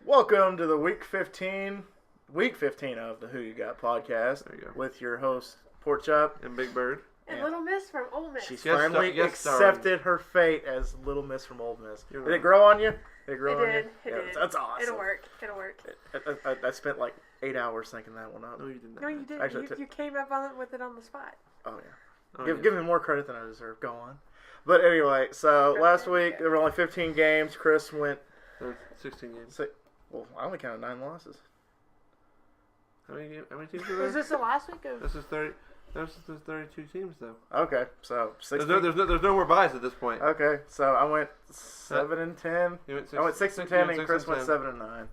Welcome to the week 15 of the Who You Got podcast There you go. with your host, Pork Chop. And Big Bird. And Little Miss from Ole Miss. She's Guest finally star- accepted her fate as Little Miss from Ole Miss. You're Did it right. grow on you? Did it grow It on did. you? It Yeah, did. That's awesome. It'll work. I spent like 8 hours thinking that one up. No, you did not. No, you didn't. Actually, You came up on it with it on the spot. Oh, yeah. Oh, Give me more credit than I deserve. Go on. But anyway, so last week there were only 15 games. Chris went... There were 16 games. Well, I only counted 9 losses. How many teams were there? Was this the last week of? This is 30. There's 32 teams though. Okay, so 16. There's no more buys at this point. Okay, so I went 7 and 10. You went I went 6 and 10, and Chris went 7 and 9.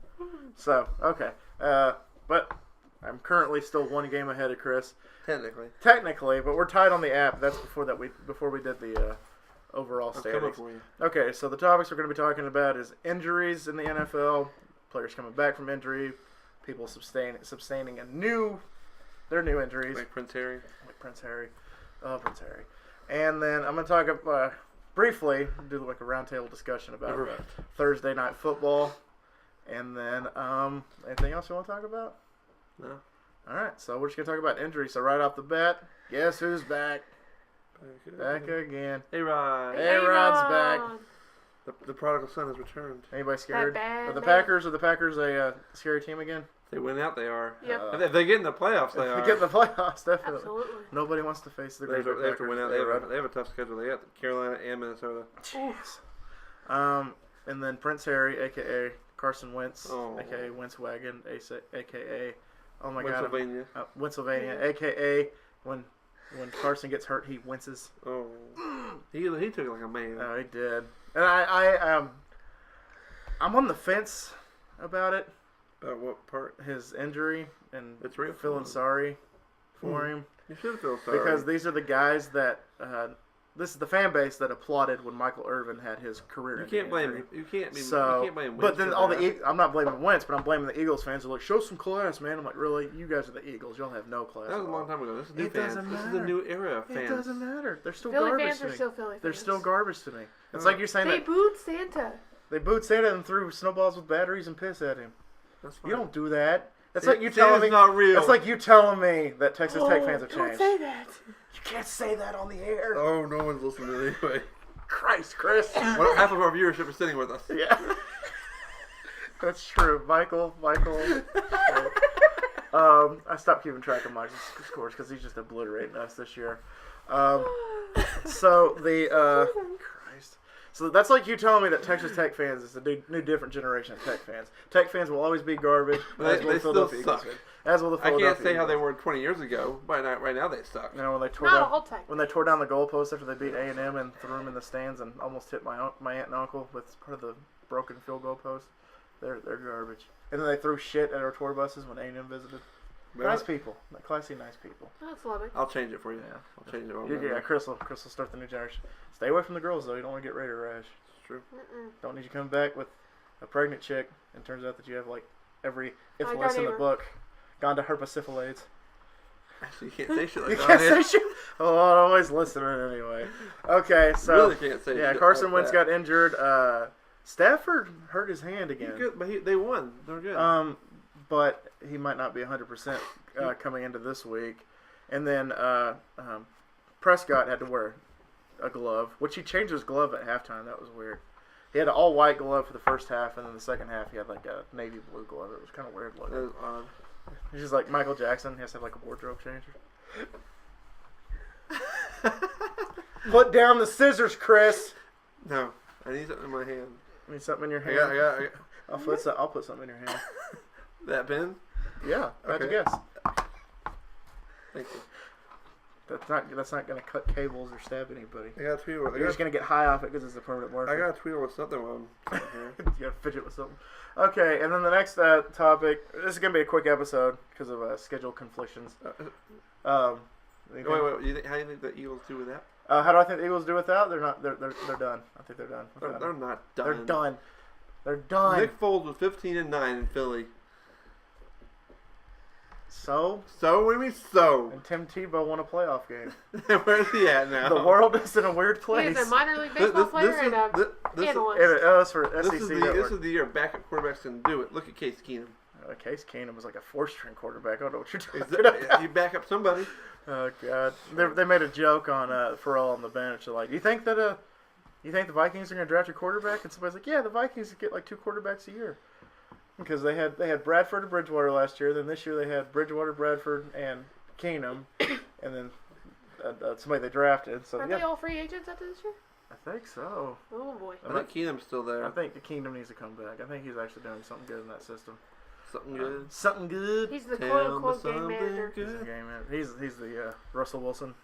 So okay, but I'm currently still 1 game ahead of Chris. Technically, but we're tied on the app. That's before we did the overall I'm coming standings. for you. Okay, so the topics we're going to be talking about is injuries in the NFL, players coming back from injury, people sustaining their new injuries. Like Prince Harry. Like Prince Harry. Oh, Prince Harry. And then I'm going to talk briefly, do like a roundtable discussion about Thursday night football. And then anything else you want to talk about? No. All right, so we're just going to talk about injuries. So right off the bat, guess who's back? Back again. A-Rod. A-Rod's back. The prodigal son has returned. Anybody scared? bad Are the man. Packers a scary team again? If they win out, they are. Yep. If they get in the playoffs, they If are. we get in the playoffs, definitely. Absolutely. Nobody wants to face the They have Green Bay to win out. Packers. They have a tough schedule. They got Carolina and Minnesota. Jeez. And then Prince Harry, a.k.a. Carson Wentz, Oh. a.k.a. Wentz Wagon, a.k.a. Oh my Pennsylvania. God. Pennsylvania, a.k.a. when Carson gets hurt, he winces. Oh. He took it like a man. Oh, he did. And I'm on the fence about it. About what part? His injury and It's real. feeling sorry for him. You should feel sorry. Because these are the guys that this is the fan base that applauded when Michael Irvin had his career. You can't blame him. You can't blame Wentz. But then for that. I'm not blaming Wentz, but I'm blaming the Eagles fans who are like, show some class, man. I'm like, really? You guys are the Eagles. Y'all have no class. That was at a all. long time ago. This is new It fans. doesn't This is matter. a new era of fans. It doesn't matter. They're still Philly garbage fans to are me. still Philly fans. They're still garbage to me. It's like you're saying They that booed Santa. they booed Santa and threw snowballs with batteries and piss at him. That's fine. You don't do that. That's Santa's like you telling me. not real. That's like you telling me that Texas Tech fans have Don't changed. say that. You can't say that on the air. Oh, no one's listening anyway. Christ, Chris. Half of our viewers are sitting with us. Yeah. That's true. Michael. I stopped keeping track of Michael's scores because he's just obliterating us this year. So that's like you telling me that Texas Tech fans is a new different generation of Tech fans. Tech fans will always be garbage. They as will the still Philadelphia Eagles suck. fans. As will the I Philadelphia can't say how they Eagles. were 20 years ago. Right now they suck. You know when they tore Not a down whole time. when they tore down the goalpost after they beat A&M and threw them in the stands and almost hit my aunt and uncle with part of the broken field goal post. They're garbage. And then they threw shit at our tour buses when A&M visited. Well, Nice people, classy, nice people. That's lovely. I'll change it for you. Yeah. I'll change it. Yeah, Chris will start the new generation. Stay away from the girls though. You don't want to get Raider rash. It's true. Don't need you coming back with a pregnant chick. And turns out that you have like every got syphilis in the neighbor. book. Gone to herpessyphilades. Actually, you can't say shit like You that. can't man. say shit. Oh, I'm always listening anyway. Okay, so really can't say yeah, shit Carson like Wentz that. got injured. Stafford hurt his hand again. Good, but they won. They're good. But he might not be 100% coming into this week. And then Prescott had to wear a glove, which he changed his glove at halftime. That was weird. He had an all-white glove for the first half, and then the second half he had like a navy blue glove. It was kind of weird That looking. is odd. He's just like Michael Jackson. He has to have like a wardrobe changer. Put down the scissors, Chris. No, I need something in my hand. Need something in your hand. I got I'll put something in your hand. that pen. Yeah, how'd you Okay. guess? Thank you. That's not gonna cut cables or stab anybody. I got a tweeter. You're just gonna get high off it because it's a permanent marker. I got a tweeter with something on here. You gotta fidget with something. Okay, and then the next topic. This is gonna be a quick episode because of schedule conflictions. Wait. How do you think the Eagles do with that? How do I think the Eagles do without? They're not. They're done. I think they're done. They're not done. They're done. They're done. Nick Foles was 15-9 in Philly. So? So? What do you mean so? And Tim Tebow won a playoff game. Where's he at now? The world is in a weird He place. is a minor league baseball player and a analyst. That's for SEC This Network. is the year backup quarterbacks can do it. Look at Case Keenum. Case Keenum was like a 4-string quarterback. I don't know what you're Is talking that- about. you back up somebody. Oh God! They made a joke on Pharrell on the bench. They're like, "You think the Vikings are going to draft a quarterback?" And somebody's like, "Yeah, the Vikings get like 2 quarterbacks a year." Because they had Bradford and Bridgewater last year. Then this year they had Bridgewater, Bradford, and Keenum, and then somebody they drafted. So Are they all free agents after this year? I think so. Oh boy. I think Keenum's still there. I think the Keenum needs to come back. I think he's actually doing something good in that system. Something good. Something good. He's the Tell quote-unquote me game something manager. good. He's the game man. He's the Russell Wilson.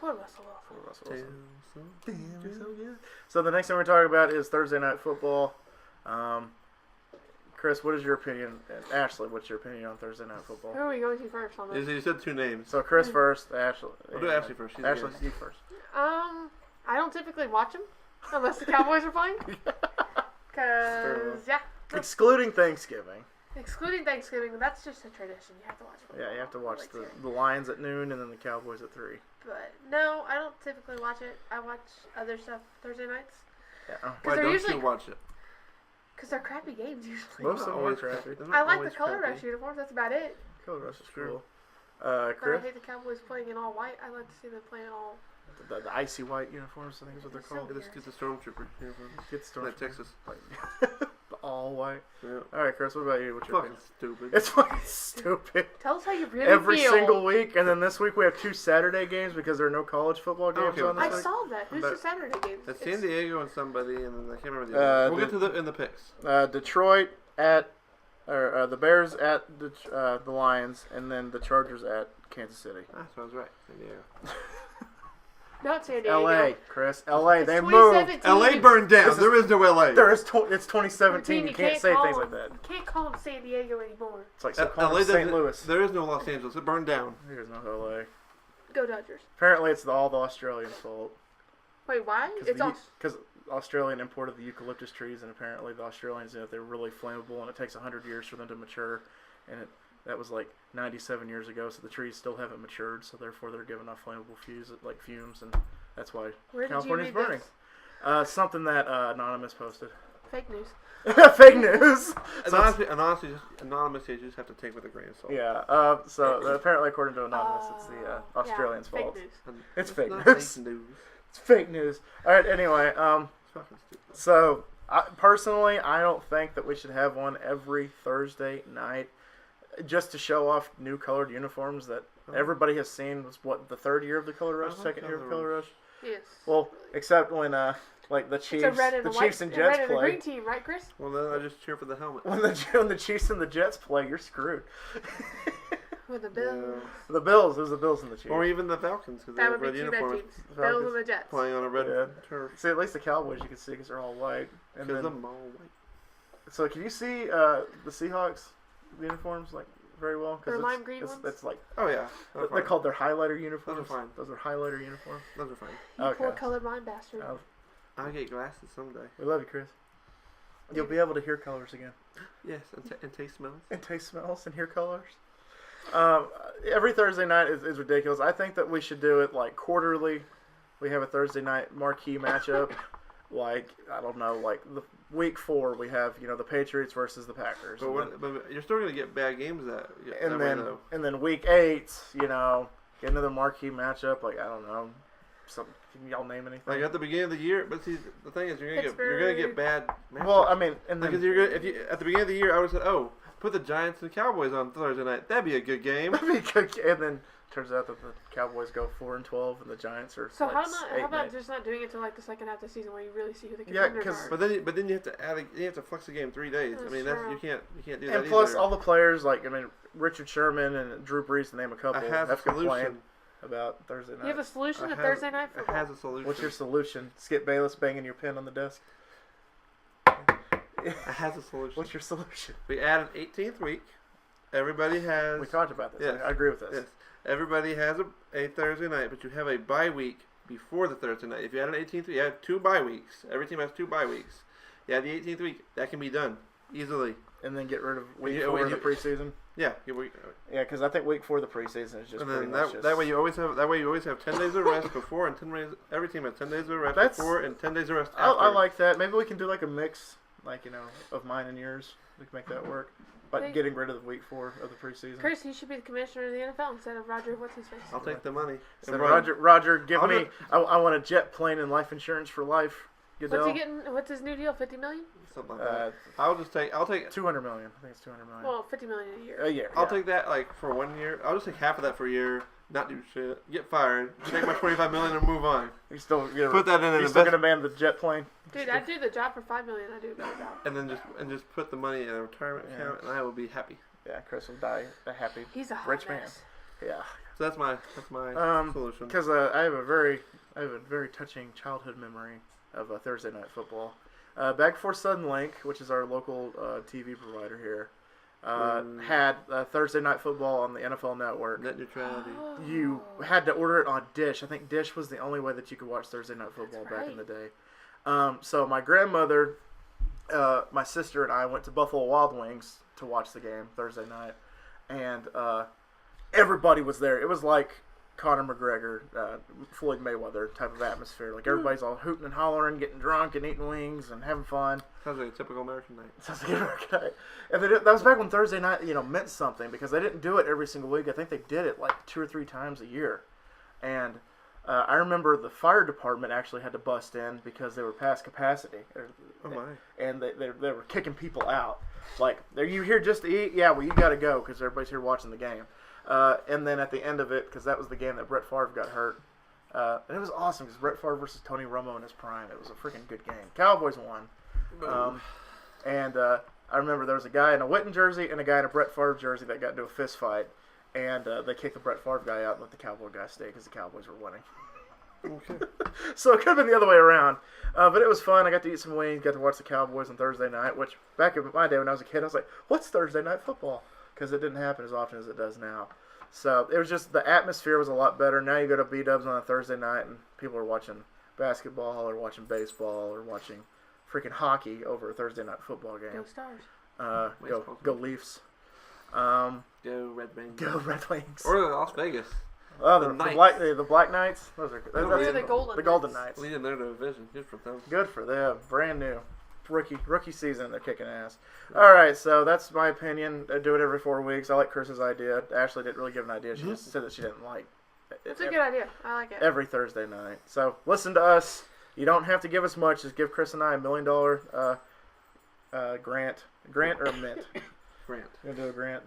Poor Russell Wilson. Poor Russell Tell Wilson. something Damn, so good. good. So the next thing we're talking about is Thursday Night Football. Chris, what is your opinion? And Ashley, what's your opinion on Thursday Night Who Football? are we going to first on this? You said 2 names. So Chris first, Ashley. We'll do Ashley first. She's the Ashley, guest. you first. I don't typically watch them unless the Cowboys are playing. Cause yeah, Excluding Thanksgiving. excluding Thanksgiving, that's just a tradition. You have to watch football. Yeah, you have to watch Like, the Lions at noon and then the Cowboys at 3. But no, I don't typically watch it. I watch other stuff Thursday nights Yeah. Why they're don't usually- you watch it? because they're crappy games usually. Most of them are Always crappy. They're not I like the always color crappy. rush uniforms. That's about it. Color Rush is True. cool. But I Chris? hate the Cowboys playing in all white. I like to see them playing all. The icy white uniforms, I think is what they're So called. good. Let's get the Stormtrooper. uniform. Get Storm. Like Texas. The all white. Yeah. Alright, Chris, what about you? What's your Fucking opinion? stupid. It's fucking stupid. Tell us how you really Every feel. single week, and then this week we have 2 Saturday games because there are no college football games Okay, on this I week. saw that. Who's But- the Saturday games? It's San Diego and somebody, and then I can't remember the Uh, other. We'll the- get to the in the picks. Detroit at, or the Bears at the Lions, and then the Chargers at Kansas City. That's what I was right. San Diego. Not San Diego. L.A., Chris. L.A. They It's moved. 2017. LA burned down. This is- There is no LA. There is it's 2017. You can't say call things them- like that. You can't call them San Diego anymore. It's like LA calling St. doesn't- Louis. There is no Los Angeles. It burned down. There's no L.A. Go Dodgers. Apparently, it's all the Australians' fault. Wait, why? It's all. Because Australian imported the eucalyptus trees, and apparently the Australians, they're really flammable, and it takes 100 years for them to mature, and that was like 97 years ago, so the trees still haven't matured, so therefore they're giving off flammable fumes, and that's why Where did California's you read burning. this? Something that Anonymous posted. Fake news. Fake news. And honestly, just anonymous, you just have to take with a grain of salt. Yeah. So apparently, according to Anonymous, it's the Australians' yeah, fault. Fake news. And It's fake not news. Fake news. It's fake news. All right. Anyway, It's fucking stupid. so personally, I don't think that we should have one every Thursday night, just to show off new colored uniforms that everybody has seen. Was what, the 3rd year of the Color Rush, I like 2nd year of Color Color Rush? Yes. Well, except when like the Chiefs, It's a red and the a white, Chiefs and a Jets red and a play. green team, right, Chris? Well, then I just cheer for the helmet. When the Chiefs and the Jets play, you're screwed. With the Bills. The Bills, there's the Bills and the Chiefs. Or even the Falcons, because they That have would be red 2 red uniforms teams. Falcons. Bills and the Jets. playing on a red Yeah. turf. See, at least the Cowboys you can see because they're all white. And Because then, I'm all white. so can you see the Seahawks uniforms like very well? 'Cause Their it's, lime green it's, ones? It's like Oh, yeah. They're they're fine. called their highlighter uniforms. Those are fine. Those are highlighter uniforms. Those are fine. You Okay. poor colorblind bastard. Oh, I'll get glasses someday. we love you, Chris. You'll be able to hear colors again, Yes, and taste smells. and taste smells, and hear colors. Every Thursday night is ridiculous. I think that we should do it like quarterly. We have a Thursday night marquee matchup. Like, I don't know, like the week 4 we have, the Patriots versus the Packers. But you're still going to get bad games that And way, then though. week 8, get another marquee matchup. Like, I don't know, can y'all name anything? Like at the beginning of the year, but see, the thing is, you're gonna get bad matchups. Well, I mean, and then because you're gonna, if you at the beginning of the year, I would have said, oh, put the Giants and Cowboys on Thursday night. That'd be a good game. and then turns out that the Cowboys go 4-12 and the Giants are So like how 8-9. about just not doing it till like the second half of the season where you really see who the Yeah, contenders 'cause- are? But then you have to you have to flex the game 3 days. I That's mean, true. you can't do that And plus, either. all the players, Richard Sherman and Drew Brees, to name a couple, I have a have complained solution. about Thursday night. You have a solution I to have- Thursday night It football? has a solution. What's your solution? Skip Bayless banging your pen on the desk? It has a solution. What's your solution? We add an 18th week. Everybody has. We talked about this. Yes. I agree with this. Yes. Everybody has a Thursday night, but you have a bye week before the Thursday night. If you add an 18th week, you have 2 bye weeks. Every team has 2 bye weeks. You add the 18th week, that can be done. Easily. and then get rid of week Yeah, 4 of the preseason. Yeah. Yeah, because I think week 4 of the preseason is just And pretty then much that way you always have 10 days of rest before and 10 days. Every team has 10 days of rest before and 10 days of rest after. I like that. Maybe we can do like a mix, like of mine and yours. We can make that work. But getting rid of the week 4 of the preseason. Chris, you should be the commissioner of the NFL instead of Roger. What's his face? I'll take the money. So Roger, give me. I want a jet plane and life insurance for life. Goodell. What's he getting? What's his new deal? $50 million? Something like that. I'll take 200 million. I think it's 200 million. Well, $50 million a year. A year. I'll take that like for 1 year. I'll just take half of that for a year. Not do shit. Get fired. Take my $25 million and move on. You still put that in an You're still gonna man the jet plane. Dude, I'd do the job for $5 million. I'd do a better job. And then just put the money in a retirement account, and I will be happy. Yeah, Chris will die a happy He's a hot rich mess. man. Yeah. So that's my solution. Because I have a very touching childhood memory of Thursday night football. Back before Suddenlink, which is our local TV provider here, had Thursday night football on the NFL Network. Net neutrality. You had to order it on Dish. I think Dish was the only way that you could watch Thursday night football back in the day. So my grandmother, my sister, and I went to Buffalo Wild Wings to watch the game Thursday night, and everybody was there. It was like Conor McGregor, Floyd Mayweather type of atmosphere. Like everybody's all hooting and hollering, getting drunk and eating wings and having fun. Sounds like a typical American night. Sounds like an American night. And that was back when Thursday night, meant something because they didn't do it every single week. I think they did it like 2 or 3 times a year. And I remember the fire department actually had to bust in because they were past capacity. Oh my! And they were kicking people out. Like, are you here just to eat? Yeah, well, you got to go because everybody's here watching the game. And then at the end of it, because that was the game that Brett Favre got hurt, and it was awesome because Brett Favre versus Tony Romo in his prime. It was a freaking good game. Cowboys won. And I remember there was a guy in a Witten jersey and a guy in a Brett Favre jersey that got into a fist fight, and they kicked the Brett Favre guy out and let the Cowboy guy stay because the Cowboys were winning. Okay. So it could have been the other way around. But it was fun. I got to eat some wings, got to watch the Cowboys on Thursday night, which back in my day when I was a kid, I was like, what's Thursday night football? Because it didn't happen as often as it does now. So it was just the atmosphere was a lot better. Now you go to B-Dubs on a Thursday night and people are watching basketball or watching baseball or watching freaking hockey over a Thursday night football game. Go Stars. Go Leafs. Go Red Wings. Go Red Wings. Or Las Vegas. Oh, the Black Knights. Those are The Golden Knights. Leading their division. Good for them. Good for them. Brand new. Rookie season. They're kicking ass. All right, so that's my opinion. I do it every 4 weeks. I like Chris's idea. Ashley didn't really give an idea. She just said that she didn't like it. It's a good idea. I like it. Every Thursday night. So listen to us. You don't have to give us much. Just give Chris and I $1 million grant. Grant or mint? Grant. You gonna do a grant?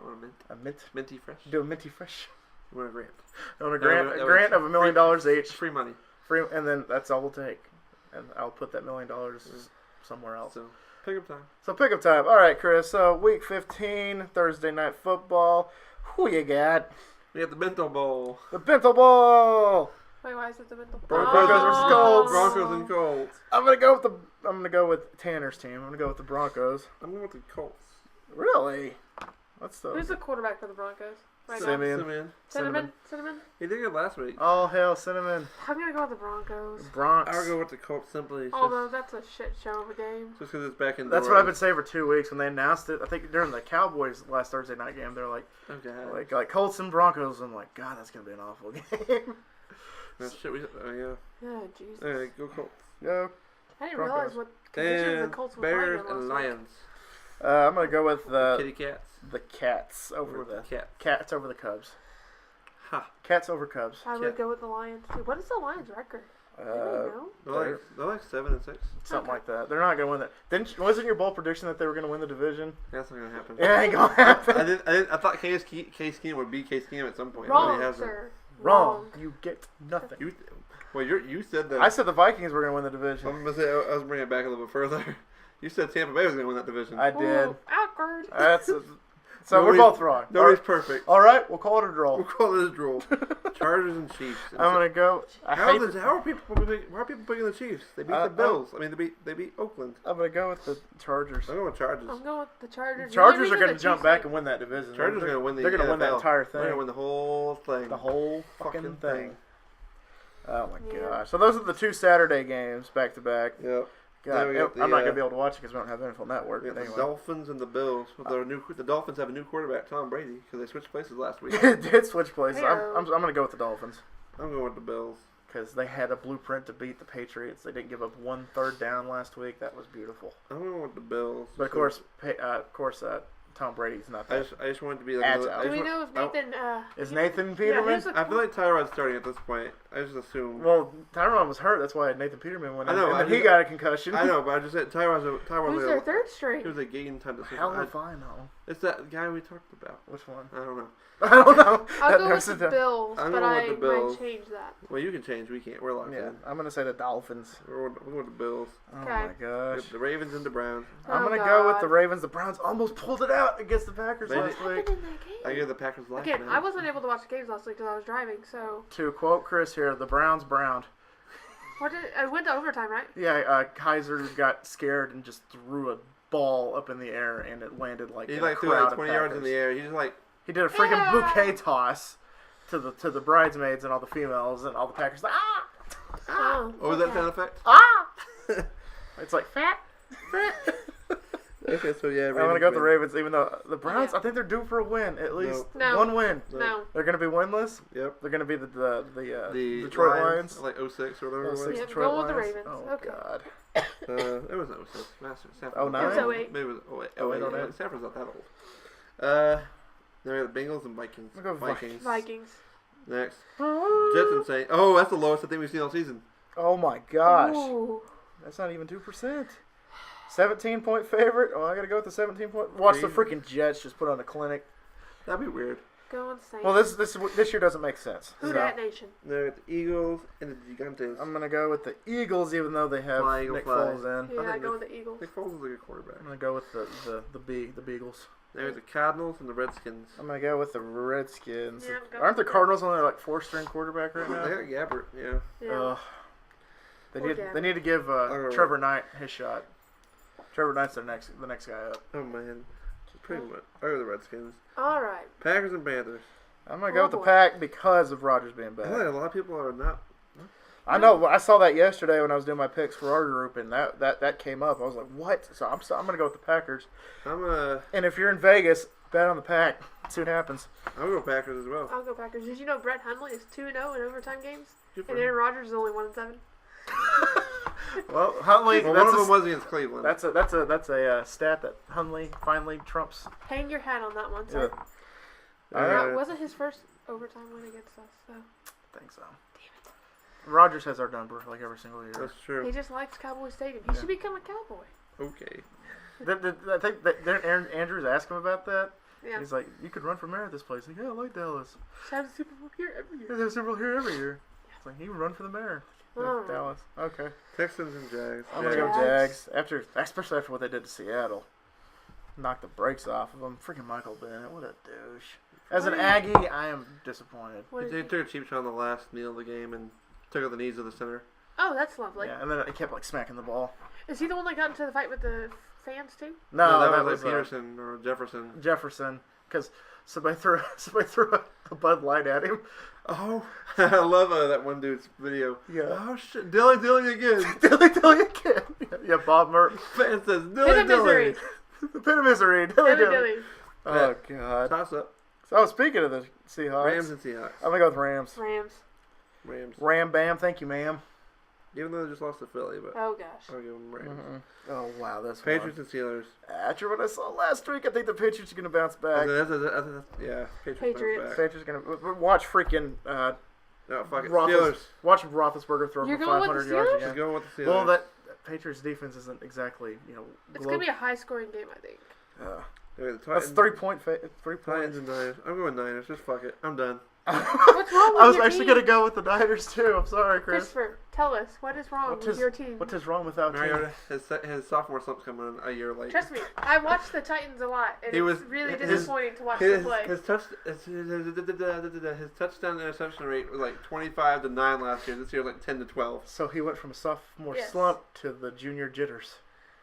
Or a mint. A mint? Minty fresh. Do a minty fresh. You want a grant? I want a grant of $1 million each. Free money. And then that's all we'll take. And I'll put that $1 million somewhere else. So pickup time. Pickup time. All right, Chris. So week 15, Thursday night football. Who you got? We got the Bento Bowl. The Bento Bowl. Wait, why is it the mental? Broncos versus Colts. Broncos and Colts. I'm gonna go with Tanner's team. I'm gonna go with the Broncos. I'm going with the Colts. Really? Who's the quarterback for the Broncos? Right now? Simeon. Cinnamon? He did good last week. Oh hell, Cinnamon. I'm gonna go with the Broncos. Bronx. I'll go with the Colts simply. Although that's a shit show of a game. Just because it's back in. That's what I've been saying for 2 weeks when they announced it. I think during the Cowboys last Thursday night game, they're like, like Colts and Broncos. I'm like, God, that's gonna be an awful game. That shit. Yeah. Oh, Jesus. Go Colts. Go. I didn't Broncos. realize what conditions the Colts were Bears playing and last week. Lions. I'm gonna go with Kitty cats. the Cats over the Cats over the Cubs. Ha. Cats over Cubs. I would go with the Lions too. What is the Lions' record? They're like 7-6. Something like that. They're not gonna win that. Wasn't your bold prediction that they were gonna win the division? That's not gonna happen. It ain't gonna happen. I thought Case Keenum would beat Case Keenum at some point. Wrong, but he hasn't. sir. Wrong. You get nothing. You said that. I said the Vikings were gonna win the division. I'm gonna say I was bringing it back a little bit further. You said Tampa Bay was gonna win that division. I did. Ooh, awkward. So we're both wrong. Nobody's perfect. All right, we'll call it a draw. We'll call it a draw. Chargers and Chiefs. I'm gonna go. How are people picking the Chiefs? They beat the Bills. I mean, they beat Oakland. I'm gonna go with the Chargers. I'm going with Chargers. I'm going with the Chargers. Chargers are gonna jump back and win that division. Chargers are gonna win. They're gonna win that entire thing. They're gonna win the whole thing. The whole fucking thing. Oh my gosh! So those are the 2 Saturday games back to back. Yep. God, we got I'm not gonna be able to watch it because we don't have NFL Network. We got But the anyway. Dolphins and the Bills. The Dolphins have a new quarterback, Tom Brady, because they switched places last week. It did switch places. Heyo. I'm gonna go with the Dolphins I'm going with the Bills. because they had a blueprint to beat the Patriots. They didn't give up 1 third down last week. That was beautiful. I'm going with the Bills. But of course, Tom Brady's not I that. just want it to be like Agile. another, I Do just we want- know if Nathan? Is Nathan Yeah, Peterman? here's the I feel like Tyrod's starting at this point. I just assume. Well, Tyron was hurt. That's why Nathan Peterman went I in. know, And I then he just- got a concussion. I know, but I just said Tyrod's who's their third string? He was a game time decision. Hell if I know. It's that guy we talked about. Which one? I don't know. I don't know. I'll That go with narrows the it down. Bills, I'm but going I with the Bills. might change that. Well, you can change. We can't. We're locked Yeah, in. I'm gonna say the Dolphins. We're going with the Bills. Oh Okay. my gosh. The Ravens and the Browns. I'm Oh, gonna go with God. the Ravens. The Browns almost pulled it out against the Packers Maybe- last What week. happened in that game? I give the Packers last Again, man. I wasn't able to watch the games last week because I was driving. So To quote Chris here, the Browns browned. I went to overtime, right? Yeah, Kaiser got scared and just threw a ball up in the air and it landed like He in like a threw crowd like of 20 yards in Packers. the air. He just like He did a freaking Yeah. bouquet toss to the bridesmaids and all the females and all the Packers like Oh, what was that okay. sound effect? ah. It's like fat. Okay, so yeah, I'm gonna go with the win. Ravens, even though the Browns. Yeah. I think they're due for a win, at least No. one win. No. They're gonna be winless. Yep. They're gonna be the Detroit Detroit Lions. like 06 or whatever. Oh, it was. six Yep, Detroit go with the Lions. Ravens. Oh Okay. God. It was 06. Oh, nine? It was 08. Maybe it was 08. Oh, wait, 09. Sanford's not that old. Then we have the Bengals and Vikings. I'll go with Vikings. Vikings. Next. Jets and Saints. Oh, that's the lowest I think we've seen all season. Oh my gosh. Ooh. That's not even 2%. 17-point favorite. Oh, I gotta go with the 17-point. Watch the freaking Jets just put on a clinic. That'd be weird. Going Saints. Well, this year doesn't make sense. Who So, dat nation? Then we got the Eagles and the Gigantes. I'm gonna go with the Eagles, even though they have Fly, Eagle, Nick fly. Foles in. Yeah, think I go with the Eagles. Nick Foles is a good quarterback. I'm gonna go with the Beagles. Then we have the Cardinals and the Redskins. I'm gonna go with the Redskins. Yeah, go Aren't the with the Cardinals only like 4-string quarterback right They now? got Gabbert, yeah. Yeah. Ugh. They Poor need Gabbert. they need to give right. Trevor Knight his shot. Trevor Knight's the next guy up. Oh man. Pretty much. I go with the Redskins. All right. Packers and Panthers. I'm gonna go with the boy. Pack because of Rodgers being I feel back. like a lot of people are not. I know. I saw that yesterday when I was doing my picks for our group, and that came up. I was like, "What?" So I'm gonna go with the Packers. I'm gonna And if you're in Vegas, bet on the Pack. See what happens. go Packers as well. I'll go Packers. Did you know Brett Hundley is 2-0 in overtime games? Good for And him. Aaron Rodgers is only 1-7. Well, Huntley. Well, one of them that's, was against Cleveland. that's a stat that Huntley finally trumps. Hang your hat on that one, Yeah, sir. Uh, Wasn't his first overtime win against us, so. I think so. Rogers has our number like every single year. That's true. He just likes Cowboy Stadium. He should become a Cowboy. Okay. I think that didn't Aaron Andrews ask him about that. Yeah. He's like, "You could run for mayor at this place." Like, "Yeah, I like Dallas. Shout out to Super Bowl here every year. There's several here every year." It's like he would run for the mayor. Oh. Dallas. Okay. Texans and Jags. I'm gonna go Jags. Jags. Especially after what they did to Seattle. Knocked the brakes off of them. Freaking Michael Bennett. What a douche. As an What? Aggie, I am disappointed. What is They he? took a cheap shot on the last kneel of the game and took out the knees of the center. Oh, that's lovely. Yeah, and then it kept like smacking the ball. Is he the one that got into the fight with the fans too? No, that that was was like Peterson or Jefferson. Jefferson. Because somebody threw a Bud Light at him. Oh, I love that one dude's video. Yeah. Oh shit, Dilly again. Dilly again. Yeah, Bob Murphy. Fan says Pit Dilly. of misery. The pit of misery. Dilly. Dilly. Oh God. Toss up. So speaking of the Seahawks, Rams and Seahawks. I'm gonna go with Rams. Rams. Ram Bam, thank you, ma'am. Even though they just lost to Philly, but Oh gosh. I'll give them Rams. Oh wow, that's Patriots and Steelers. After what I saw last week, I think the Patriots are gonna bounce back. Yeah, Patriots. Patriots. bounce back. Patriots are gonna watch freaking No, fuck it. Roethlis, Steelers. watch Roethlisberger throw You're for going with 500 the yards Steelers? Just again. going with the Steelers. Well, that Patriots defense isn't exactly It's gonna be a high scoring game, I think. Okay, the that's Titans, 3 point 3 Titans points. and Niners. I'm going Niners. Just fuck it. I'm done. What's wrong with I was your actually team? gonna go with the Niners too. I'm sorry, Chris. Christopher, tell us what is wrong with your team. What is wrong with our team? Mariota, his sophomore slump's coming in a year late. Trust me, I watched the Titans a lot, and He was- it's really his- disappointing to watch them play. His touchdown to interception rate was like 25 to 9 last year. This year like 10 to 12. So he went from a sophomore Yes. slump to the junior jitters.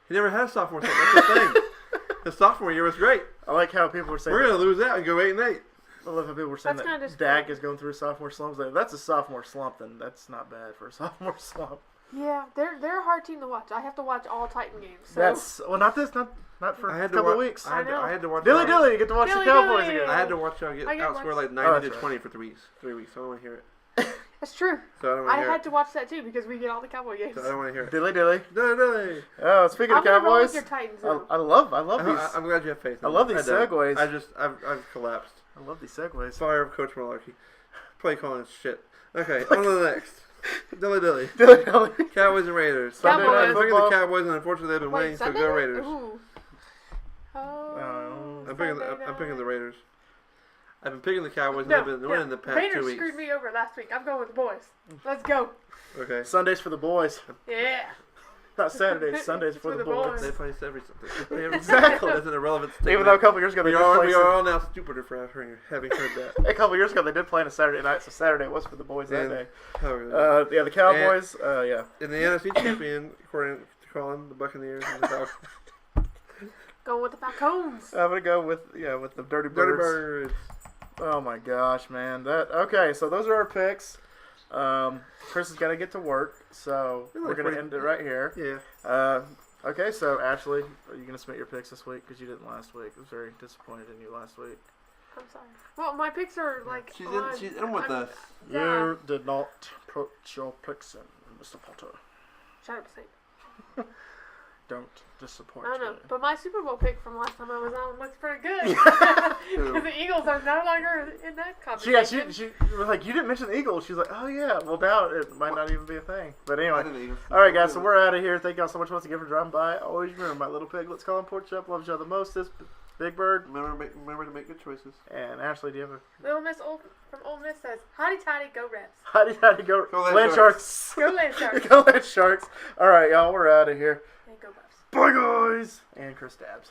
He never had a sophomore slump. That's the thing. His sophomore year was great. I like how people were saying. We're gonna lose that and go 8-8. I love how people were saying That's kinda that Dak is going through a sophomore slump. Like, if that's a sophomore slump, then that's not bad for a sophomore slump. Yeah, they're a hard team to watch. I have to watch all Titan games. So. That's not for I a had to couple wa- weeks. I had to watch. Dilly y'all- dilly, you get to watch Dilly the Cowboys dilly. again. I had to watch y'all get I get outscored watch- like 90 that's to 20 for 3 weeks. 3 weeks. So I don't want to hear it. That's true. So I don't want I to hear had it. to watch that too because we get all the Cowboy games. So I don't want to hear it. Dilly dilly. Dilly dilly. Oh, speaking I'm of gonna roll with Cowboys, your Titans. I though. love these. I'm glad you have faith. I love these don't. segues. I've collapsed. I love these segues. Fire of Coach Malarkey. Play calling is shit. Okay, on to the next. Dilly dilly. Dilly dilly. Cowboys and Raiders. Sunday Cowboys. night I'm picking football. the Cowboys, and unfortunately they've been winning, Wait, so Sunday? go Raiders. Ooh. Oh, I'm picking Sunday the night. Raiders. I've been picking the Cowboys, and No, they've been winning the past Raiders 2 weeks. screwed me over last week. I'm going with the boys. Let's go. Okay. Sundays for the boys. Yeah. Not Saturdays. Sundays for the boys. They play every Sunday. Exactly. That's an irrelevant statement. Even though a couple years ago they we did are, play. we are all now stupider for having heard that. A couple years ago they did play on a Saturday night, so Saturday was for the boys that And- day. Oh, Yeah, the Cowboys. Yeah. in the NFC champion, according to Colin, the Buccaneers and the Falcons. Going with the Falcons. I'm gonna go with the Dirty Birds. Dirty Birds. Oh my gosh, man! Okay. So those are our picks. Chris is gonna get to work, so You're we're like gonna 40 end it right here. Yeah. Okay. So Ashley, are you gonna submit your picks this week? Because you didn't last week. I was very disappointed in you last week. I'm sorry. Well, my picks are like. She's on- in with I'm- us. Yeah. You did not put your picks in, Mr. Potter. Shut up, Saint. Don't disappoint I don't know, me. but my Super Bowl pick from last time I was on looks pretty good. Because the Eagles are no longer in that conversation. She was like, you didn't mention the Eagles. She's like, oh yeah. Well, now it might not even be a thing. But I anyway. didn't even- All right, guys. So we're out of here. Thank y'all so much once again for dropping by. Always remember, my little pig. Let's call him Pork Chop. Loves y'all the most. This Big Bird Remember to make good choices. and Ashley. Do you have a Little Miss from Ole Miss says, "Hotty toddy, go Reds." howdy go? Go Land Land Sharks. Go Land Sharks. Go Land Sharks. All right, y'all. We're out of here. And go Buffs. Bye, guys. And Chris Dabbs.